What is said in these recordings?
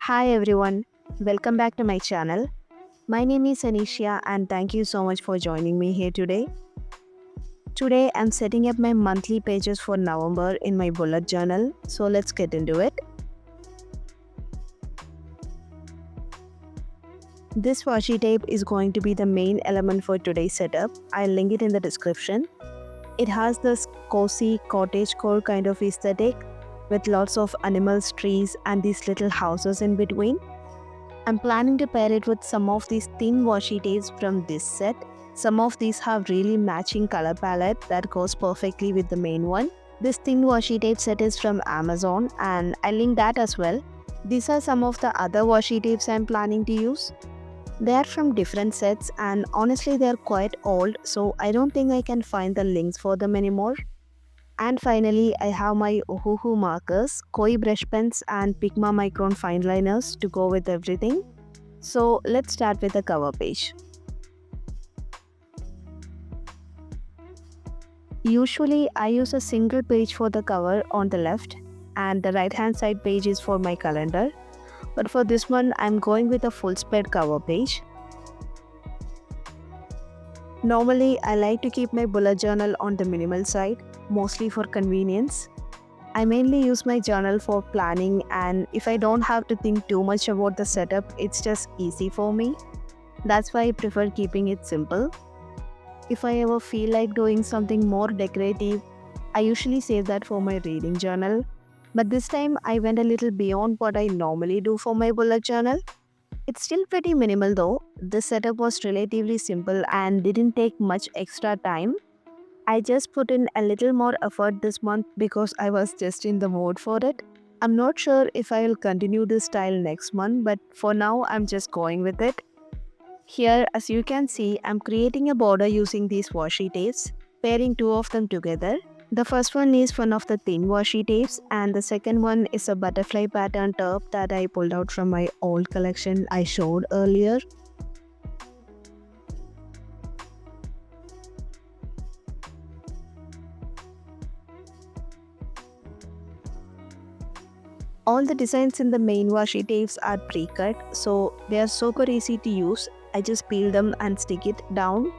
Hi everyone, welcome back to my channel. My name is Anisha and thank you so much for joining me here today. Today I'm setting up my monthly pages for November in my bullet journal, so let's get into it. This washi tape is going to be the main element for today's setup. I'll link it in the description. It has this cozy cottagecore kind of aesthetic with lots of animals, trees and these little houses in between. I'm planning to pair it with some of these thin washi tapes from this set. Some of these have really matching color palette that goes perfectly with the main one. This thin washi tape set is from Amazon and I'll link that as well. These are some of the other washi tapes I'm planning to use. They are from different sets and honestly they are quite old, so I don't think I can find the links for them anymore. And finally, I have my Ohuhu markers, Koi brush pens and Pigma Micron fine liners to go with everything. So let's start with the cover page. Usually I use a single page for the cover on the left and the right hand side page is for my calendar. But for this one I'm going with a full spread cover page. Normally I like to keep my bullet journal on the minimal side, mostly for convenience. I mainly use my journal for planning and if I don't have to think too much about the setup, it's just easy for me. That's why I prefer keeping it simple. If I ever feel like doing something more decorative, I usually save that for my reading journal. But this time I went a little beyond what I normally do for my bullet journal. It's still pretty minimal though. The setup was relatively simple and didn't take much extra time. I just put in a little more effort this month because I was just in the mood for it. I'm not sure if I will continue this style next month, but for now I'm just going with it. Here, as you can see, I'm creating a border using these washi tapes, pairing two of them together. The first one is one of the thin washi tapes and the second one is a butterfly pattern top that I pulled out from my old collection I showed earlier. All the designs in the main washi tapes are pre-cut, so they are super easy to use. I just peel them and stick it down.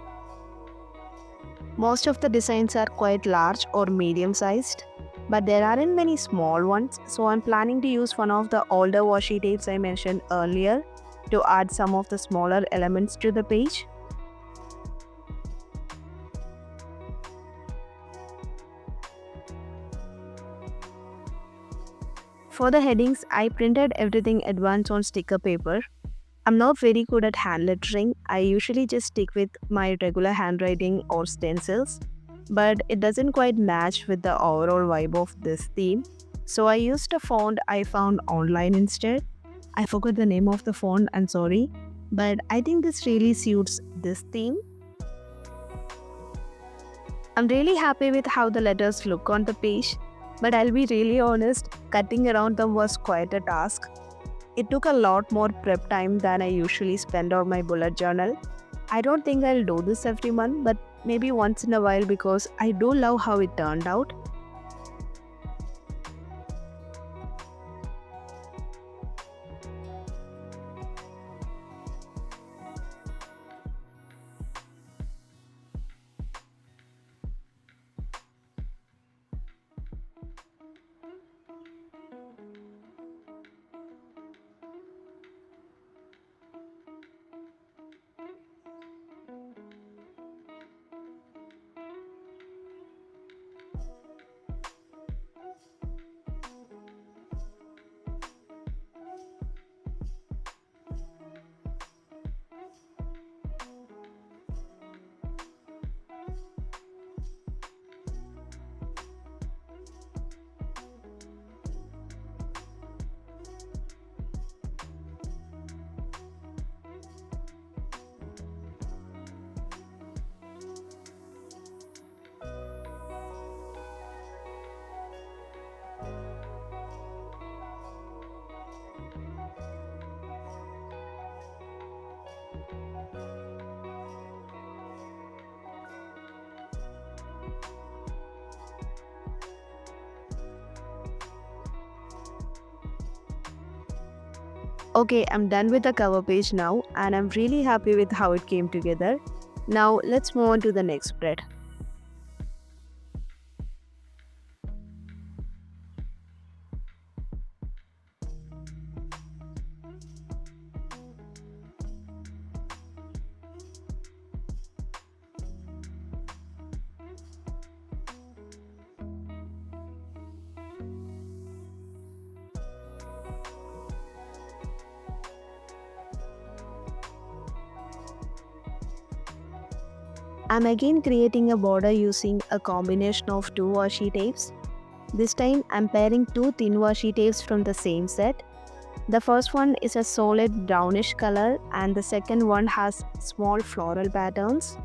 Most of the designs are quite large or medium sized, but there aren't many small ones, so I'm planning to use one of the older washi tapes I mentioned earlier to add some of the smaller elements to the page. For the headings, I printed everything advance on sticker paper. I'm not very good at hand lettering. I usually just stick with my regular handwriting or stencils, but it doesn't quite match with the overall vibe of this theme. So I used a font I found online instead. I forgot the name of the font, I'm sorry, but I think this really suits this theme. I'm really happy with how the letters look on the page, but I'll be really honest, cutting around them was quite a task. It took a lot more prep time than I usually spend on my bullet journal. I don't think I'll do this every month, but maybe once in a while because I do love how it turned out. Okay, I'm done with the cover page now and I'm really happy with how it came together. Now let's move on to the next spread. I'm again creating a border using a combination of two washi tapes. This time I'm pairing two thin washi tapes from the same set. The first one is a solid brownish color and the second one has small floral patterns.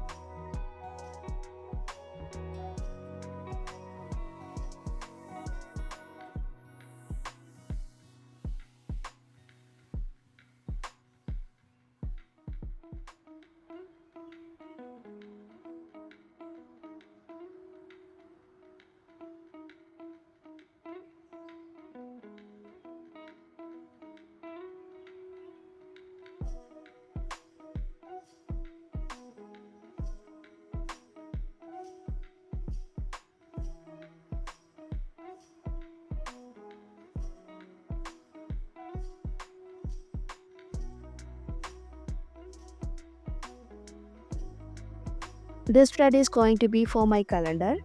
This thread is going to be for my calendar.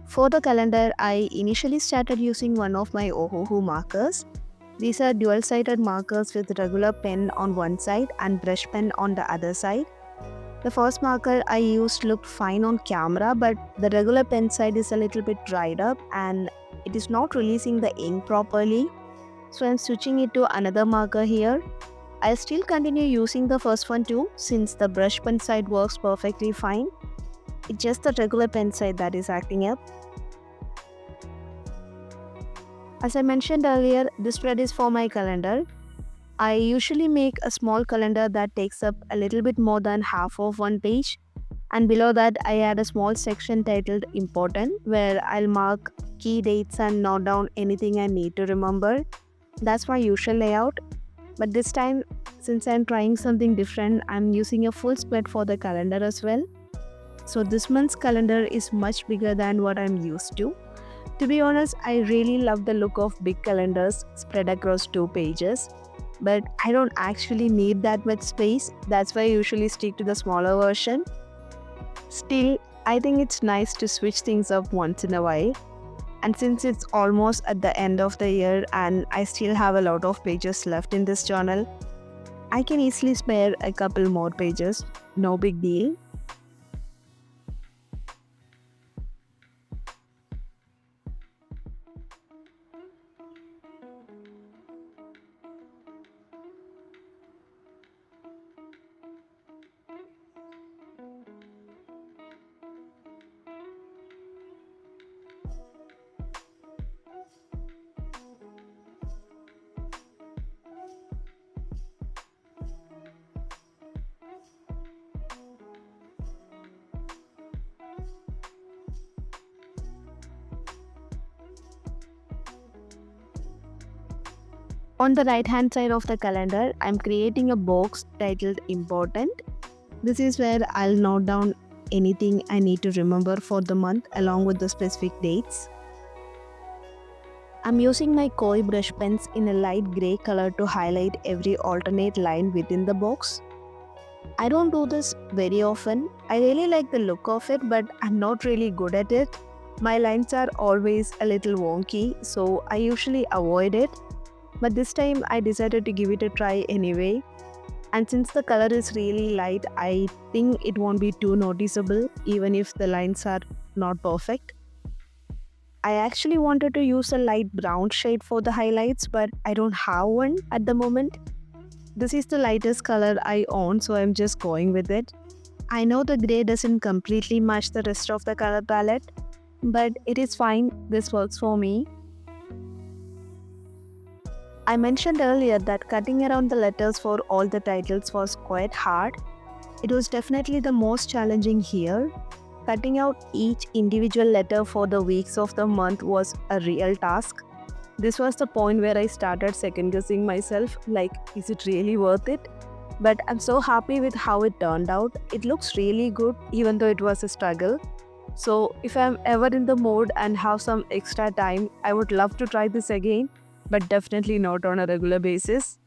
For the calendar, I initially started using one of my Ohuhu markers. These are dual-sided markers with regular pen on one side and brush pen on the other side. The first marker I used looked fine on camera, but the regular pen side is a little bit dried up and it is not releasing the ink properly. So I'm switching it to another marker here. I'll still continue using the first one too since the brush pen side works perfectly fine. It's just the regular pen side that is acting up. As I mentioned earlier, this spread is for my calendar. I usually make a small calendar that takes up a little bit more than half of one page, and below that I add a small section titled Important where I'll mark key dates and note down anything I need to remember. That's my usual layout, but this time, since I'm trying something different, I'm using a full spread for the calendar as well. So this month's calendar is much bigger than what I'm used to. To be honest, I really love the look of big calendars spread across two pages, but I don't actually need that much space. That's why I usually stick to the smaller version. Still, I think it's nice to switch things up once in a while. And since it's almost at the end of the year and I still have a lot of pages left in this journal, I can easily spare a couple more pages. No big deal. On the right hand side of the calendar, I'm creating a box titled Important. This is where I'll note down anything I need to remember for the month along with the specific dates. I'm using my koi brush pens in a light grey color to highlight every alternate line within the box. I don't do this very often. I really like the look of it, but I'm not really good at it. My lines are always a little wonky, so I usually avoid it. But this time I decided to give it a try anyway. And since the color is really light, I think it won't be too noticeable even if the lines are not perfect. I actually wanted to use a light brown shade for the highlights, but I don't have one at the moment. This is the lightest color I own, so I'm just going with it. I know the grey doesn't completely match the rest of the color palette, but it is fine, this works for me. I mentioned earlier that cutting around the letters for all the titles was quite hard. It was definitely the most challenging here. Cutting out each individual letter for the weeks of the month was a real task. This was the point where I started second guessing myself, like, is it really worth it? But I'm so happy with how it turned out. It looks really good, even though it was a struggle. So, if I'm ever in the mood and have some extra time, I would love to try this again, but definitely not on a regular basis.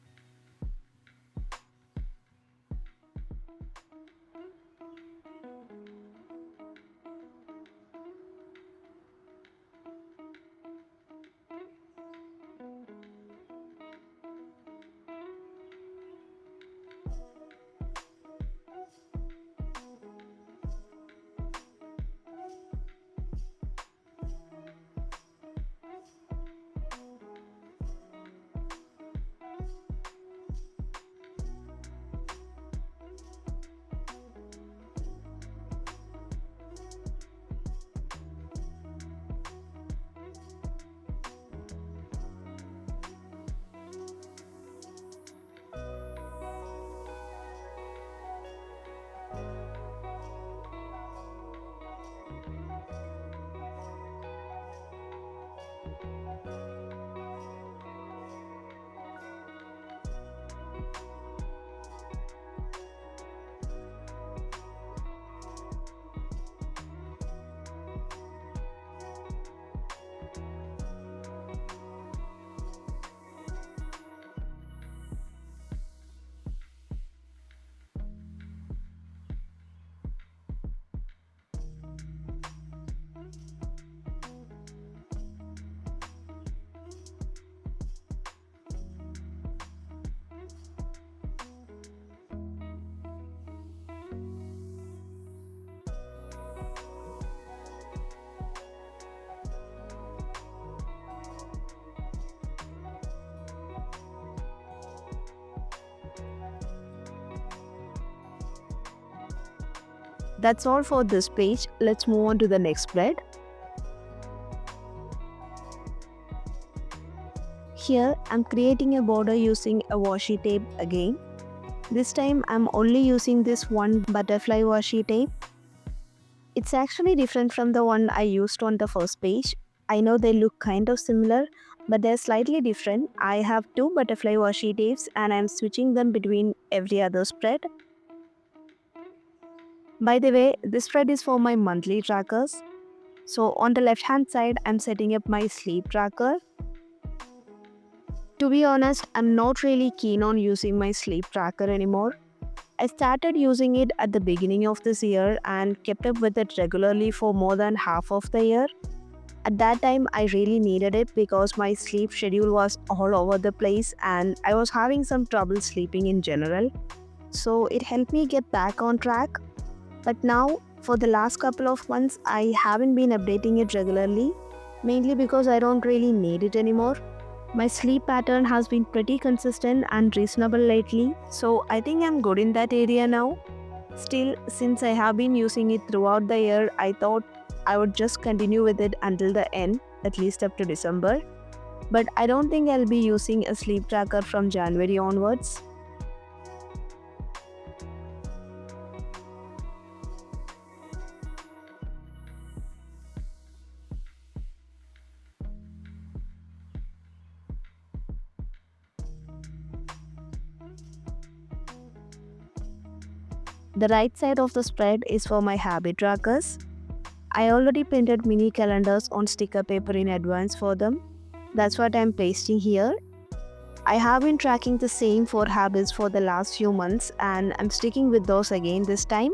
That's all for this page. Let's move on to the next spread. Here, I'm creating a border using a washi tape again. This time, I'm only using this one butterfly washi tape. It's actually different from the one I used on the first page. I know they look kind of similar, but they're slightly different. I have two butterfly washi tapes and I'm switching them between every other spread. By the way, this spread is for my monthly trackers. So on the left hand side, I'm setting up my sleep tracker. To be honest, I'm not really keen on using my sleep tracker anymore. I started using it at the beginning of this year and kept up with it regularly for more than half of the year. At that time, I really needed it because my sleep schedule was all over the place and I was having some trouble sleeping in general. So it helped me get back on track. But now, for the last couple of months, I haven't been updating it regularly, mainly because I don't really need it anymore. My sleep pattern has been pretty consistent and reasonable lately, so I think I'm good in that area now. Still, since I have been using it throughout the year, I thought I would just continue with it until the end, at least up to December. But I don't think I'll be using a sleep tracker from January onwards. The right side of the spread is for my habit trackers. I already printed mini calendars on sticker paper in advance for them. That's what I'm pasting here. I have been tracking the same 4 habits for the last few months and I'm sticking with those again this time.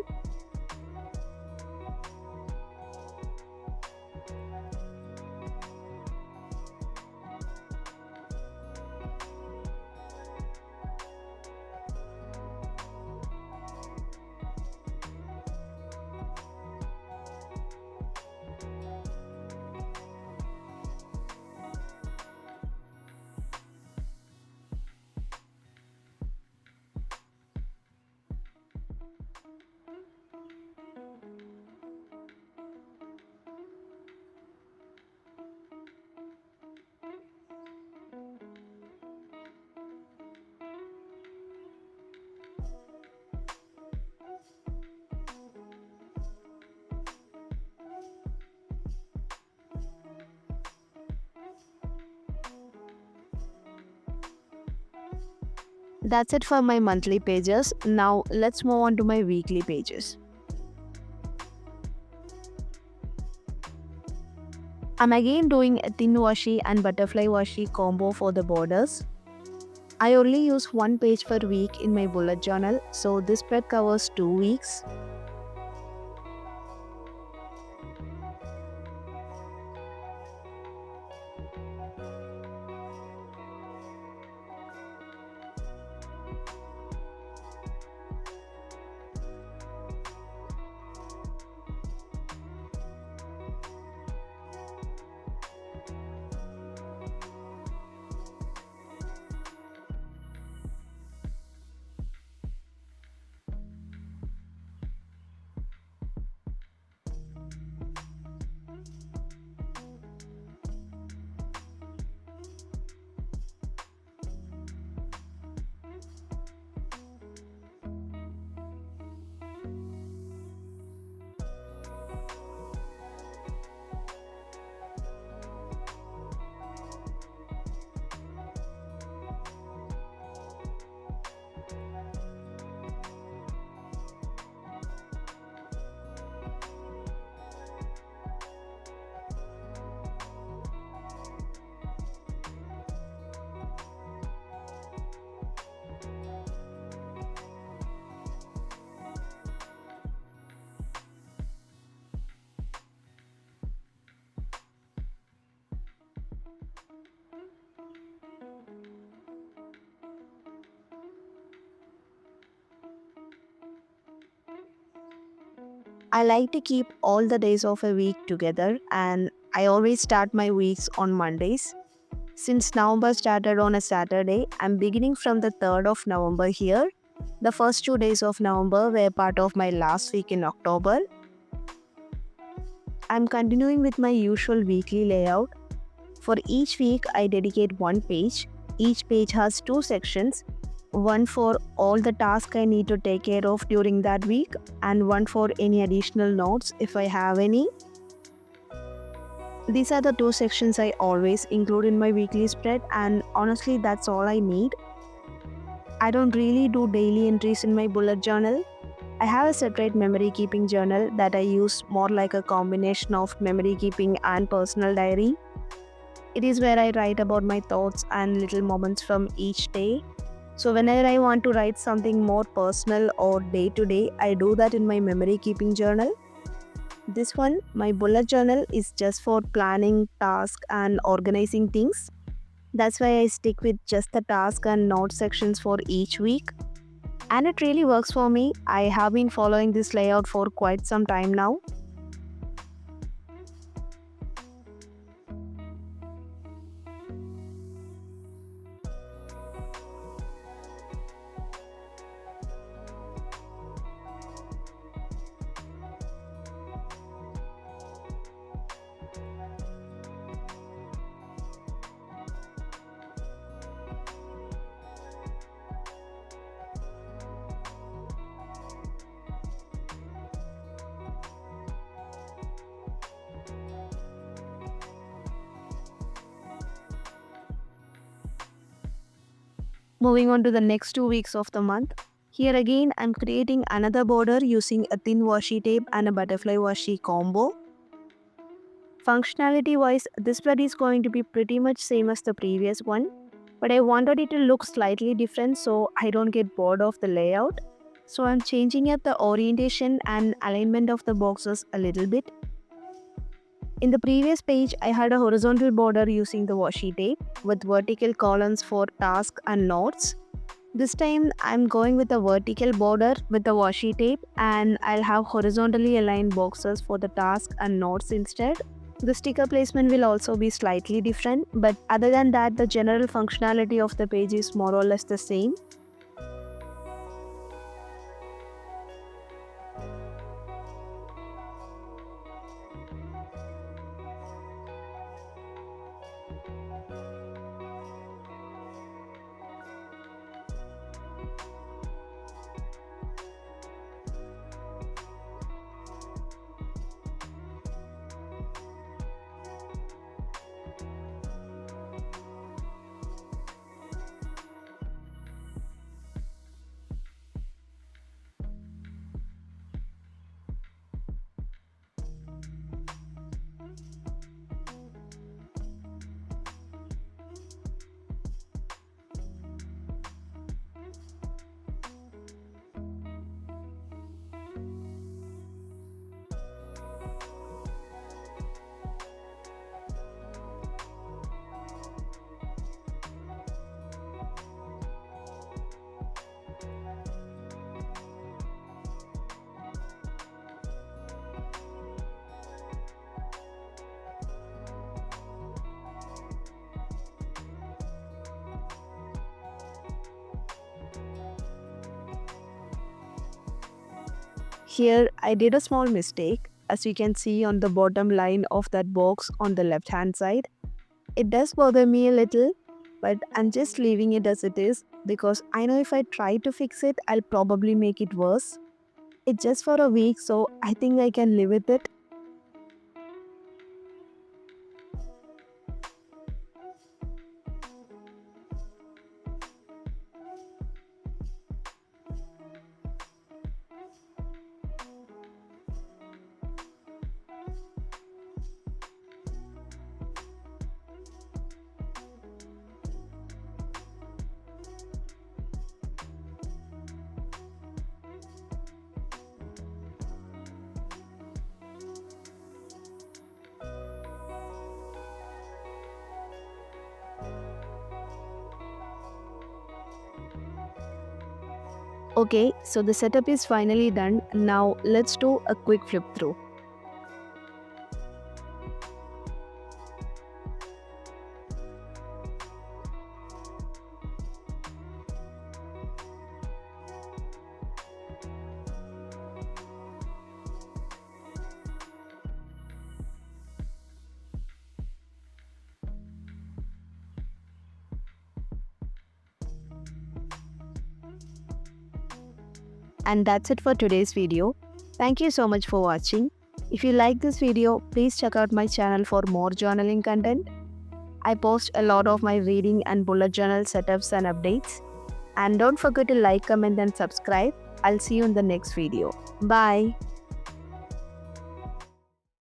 That's it for my monthly pages. Now let's move on to my weekly pages. I'm again doing a thin washi and butterfly washi combo for the borders. I only use one page per week in my bullet journal, so this spread covers 2 weeks. I like to keep all the days of a week together, and I always start my weeks on Mondays. Since November started on a Saturday, I'm beginning from the 3rd of November here. The first 2 days of November were part of my last week in October. I'm continuing with my usual weekly layout. For each week, I dedicate one page. Each page has two sections, one for all the tasks I need to take care of during that week, and one for any additional notes if I have any. These are the two sections I always include in my weekly spread, and honestly, that's all I need. I don't really do daily entries in my bullet journal. I have a separate memory keeping journal that I use more like a combination of memory keeping and personal diary. It is where I write about my thoughts and little moments from each day. So, whenever I want to write something more personal or day to day, I do that in my memory keeping journal. This one, my bullet journal, is just for planning tasks and organizing things. That's why I stick with just the task and note sections for each week. And it really works for me. I have been following this layout for quite some time now. Moving on to the next 2 weeks of the month. Here again, I'm creating another border using a thin washi tape and a butterfly washi combo. Functionality wise, this spread is going to be pretty much same as the previous one, but I wanted it to look slightly different so I don't get bored of the layout. So I'm changing up the orientation and alignment of the boxes a little bit. In the previous page, I had a horizontal border using the washi tape with vertical columns for tasks and notes. This time I'm going with a vertical border with the washi tape, and I'll have horizontally aligned boxes for the task and notes instead. The sticker placement will also be slightly different, but other than that, the general functionality of the page is more or less the same. Here I did a small mistake, as you can see on the bottom line of that box on the left hand side. It does bother me a little, but I'm just leaving it as it is because I know if I try to fix it, I'll probably make it worse. It's just for a week, so I think I can live with it. Okay, so the setup is finally done. Now let's do a quick flip through. And that's it for today's video. Thank you so much for watching. If you like this video, please check out my channel for more journaling content. I post a lot of my reading and bullet journal setups and updates. And don't forget to like, comment and subscribe. I'll see you in the next video. Bye.